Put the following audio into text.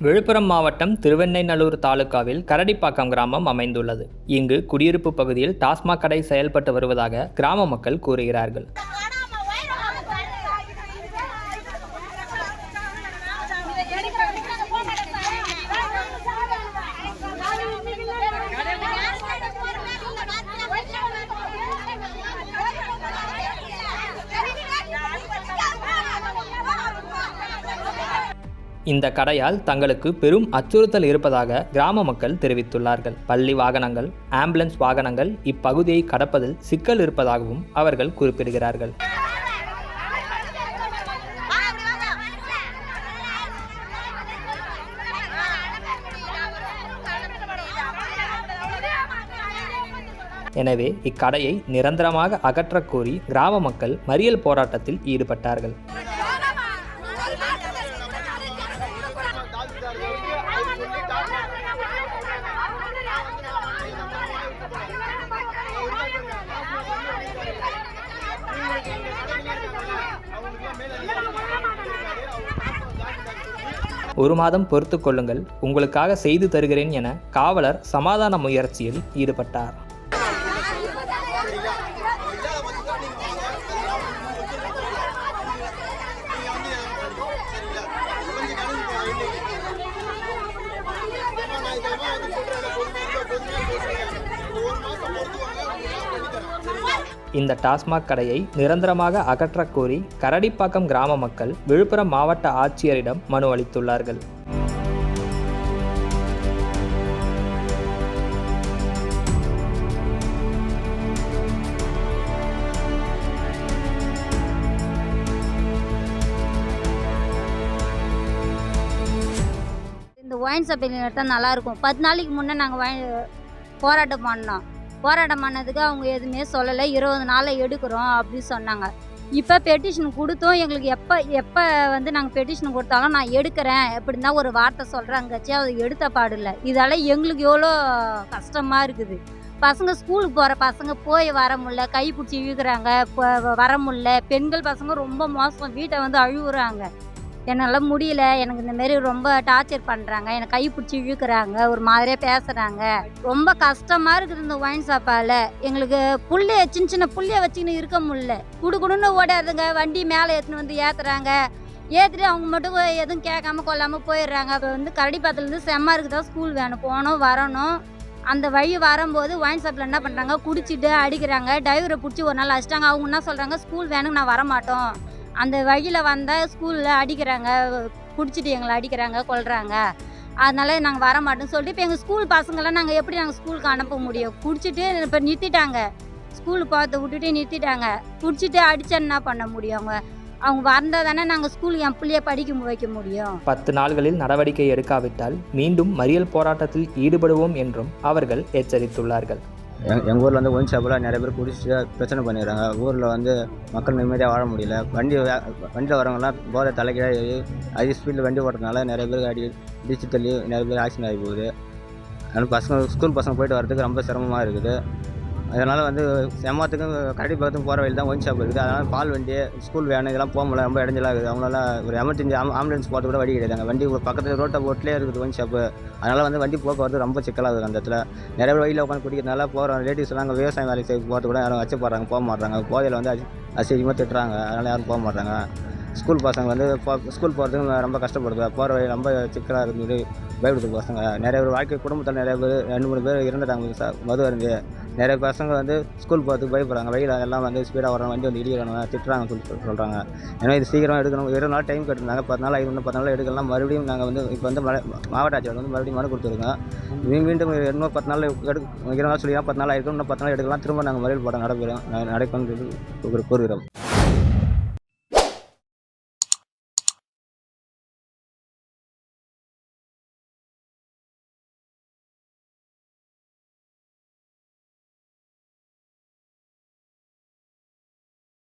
விழுப்புரம் மாவட்டம் திருவெண்ணெய்நல்லூர் தாலுகாவில் கரடிப்பாக்கம் கிராமம் அமைந்துள்ளது. இங்கு குடியிருப்பு பகுதியில் டாஸ்மாக் கடை செயல்பட்டு வருவதாக கிராம மக்கள் கூறுகிறார்கள். இந்த கடையால் தங்களுக்கு பெரும் அச்சுறுத்தல் இருப்பதாக கிராம மக்கள் தெரிவித்துள்ளார்கள். பள்ளி வாகனங்கள், ஆம்புலன்ஸ் வாகனங்கள் இப்பகுதியை கடப்பதில் சிக்கல் இருப்பதாகவும் அவர்கள் குறிப்பிடுகிறார்கள். எனவே இக்கடையை நிரந்தரமாக அகற்றக் கோரி கிராம மக்கள் மறியல் போராட்டத்தில் ஈடுபட்டார்கள். ஒரு மாதம் பொறுத்து கொள்ளுங்கள், உங்களுக்காக செய்து தருகிறேன் என காவலர் சமாதான முயற்சியில் ஈடுபட்டார். இந்த டாஸ்மாக் கடையை நிரந்தரமாக அகற்றக் கோரி கரடிப்பாக்கம் கிராம மக்கள் விழுப்புரம் மாவட்ட ஆட்சியரிடம் மனு அளித்துள்ளார்கள். இந்த ஒயின் ஷாப் எடுத்தால் நல்லாயிருக்கும். 10 நாளைக்கு முன்னே நாங்கள் போராட்டம் பண்ணோம். போராட்டம் பண்ணதுக்கு அவங்க எதுவுமே சொல்லலை. 20 நாளில் எடுக்கிறோம் அப்படின்னு சொன்னாங்க. இப்போ பெட்டிஷன் கொடுத்தோம். எங்களுக்கு எப்போ நாங்கள் பெட்டிஷன் கொடுத்தாலும் நான் எடுக்கிறேன் எப்படி தான் ஒரு வார்த்தை சொல்கிறாங்கச்சி, அது எடுத்த பாடில்லை. இதால் எங்களுக்கு எவ்வளோ கஷ்டமாக இருக்குது. பசங்க ஸ்கூலுக்கு போகிற பசங்க போய் வர முடியல, கை பிடிச்சி இழுக்கிறாங்க, வர முடியல. பெண்கள் பசங்க ரொம்ப மோசம், வீட்டை அழுகுறாங்க. என்னால் முடியல, எனக்கு இந்தமாரி ரொம்ப டார்ச்சர் பண்ணுறாங்க, என்னை கை பிடிச்சி இழுக்கிறாங்க, ஒரு மாதிரியாக பேசுகிறாங்க. ரொம்ப கஷ்டமாக இருக்குது இந்த ஒயின் ஷாப்பால். எங்களுக்கு சின்ன சின்ன புள்ளைய வச்சுக்கின்னு இருக்க முடியல. குடுக்குடுன்னு ஓடாதுங்க. வண்டி மேலே எடுத்துன்னு ஏற்றுறாங்க. ஏற்றிட்டு அவங்க மட்டும் எதுவும் கேட்காம கொள்ளாமல் போயிடுறாங்க. இப்போ கரடிப்பாக்கத்துலேருந்து செம்மா இருக்குதா ஸ்கூல் வேணும், போகணும் வரணும். அந்த வழி வரும்போது ஒயின் ஷாப்பில் என்ன பண்ணுறாங்க, குடிச்சிட்டு அடிக்கிறாங்க. டிரைவரை பிடிச்சி ஒரு நாள் அடிச்சிட்டாங்க. அவங்க என்ன சொல்கிறாங்க, ஸ்கூல் வேணுங்க, நான் வரமாட்டோம். அந்த வழியில் வந்தால் ஸ்கூலில் அடிக்கிறாங்க, குடிச்சிட்டு எங்களை அடிக்கிறாங்க, கொல்றாங்க. அதனால் நாங்கள் வரமாட்டோம்னு சொல்லிட்டு இப்போ எங்கள் ஸ்கூல் பசங்களாம் நாங்கள் எப்படி ஸ்கூலுக்கு அனுப்ப முடியும்? குடிச்சிட்டு இப்போ நிறுத்திட்டாங்க, ஸ்கூலுக்கு பார்த்து விட்டுட்டு நிறுத்திட்டாங்க. குடிச்சிட்டு அடித்தா என்ன பண்ண முடியும்? அவங்க வந்தால் தானே நாங்கள் ஸ்கூலுக்கு என் பிள்ளைய படிக்க வைக்க முடியும். 10 நாள்களில் நடவடிக்கை எடுக்காவிட்டால் மீண்டும் மறியல் போராட்டத்தில் ஈடுபடுவோம் என்றும் அவர்கள் எச்சரித்துள்ளார்கள். எங்கள் ஊரில் ஒயின் ஷாப்பில் நிறைய பேர் குடிச்சிட்டு பிரச்சனை பண்ணிடுறாங்க. ஊரில் மக்கள் நிம்மதியாக வாழ முடியல. வண்டியில் வரவங்கலாம் போதை தலைக்கீழாக அதிக ஸ்பீடில் வண்டி ஓட்டுறதுனால நிறைய பேருக்கு இடிச்சு தள்ளி நிறைய பேர் ஆக்சிடென்ட் ஆகி போகுது. அதனால் ஸ்கூல் பசங்க போயிட்டு வரதுக்கு ரொம்ப சிரமமாக இருக்குது. அதனால் செம்மாத்துக்கும் கரடிப்பாக்கத்துக்கும் போகிற வழியில் தான் ஒயின் ஷாப் இருக்குது. அதனால் பால் வண்டி, ஸ்கூல் வேன் இதெல்லாம் போக முடியல, ரொம்ப இடைஞ்சலாக இருக்குது. அவங்களால ஒரு எமர்ஜென்சி ஆம்புலன்ஸ் போகிறது கூட வழி கிடையாதுங்க. வண்டி பக்கத்தில் ரோட்டிலே இருக்குது ஒயின் ஷாப்பு. அதனால் வண்டி போக்குவரத்து ரொம்ப சிக்கலாகுது. அந்த இடத்துல நிறைய பேர் வழியில் உட்காந்து குடிக்கிறதுனால போகிற ரிலேட்டிவ்ஸ்லாம் அங்கே விவசாயம் வேலைக்கு செய்ய போகிறது கூட யாரும் வச்சப்படுறாங்க, போக மாட்டாங்க. போதையில் அசிங்கமாக திட்டுறாங்க, அதனால் யாரும் போக மாட்டாங்க. ஸ்கூல் பசங்க ஸ்கூல் போகிறதுக்கு ரொம்ப கஷ்டப்படுது. போகிற வழி ரொம்ப சிக்கலாக இருக்குது, பயப்படுது பசங்க. நிறைய பேர் வாழ்க்கை குடும்பத்தில் நிறைய பேர் 2-3 பேர் இறந்துட்டாங்க மது அருந்து. நிறைய பசங்க ஸ்கூல் போகிறதுக்கு பயப்படுறாங்க. வழியில் எல்லாம் ஸ்பீடாக வராங்க, வண்டி இடிக்கிறாங்க, திட்டுறாங்க சொல்கிறாங்க. ஏன்னா இது சீக்கிரமாக எடுக்கணும். 20 நாள் டைம் கட்டிருந்தாங்க. 10 நாள் ஆகி 10 நாள் எடுக்கலாம். மறுபடியும் நாங்கள் இப்போ மாவட்ட ஆட்சியர் மறுபடியும் மனு கொடுத்துருக்கோம். மீண்டும் இன்னும் 10 நாள் 20 நாள் சொல்லி 10 நாள் ஆகிருக்கும். இன்னும் 10 நாள் எடுக்கலாம். திரும்ப நாங்கள் மறியல் போராட்டம் நடக்கிறோம், கூறுகிறோம்.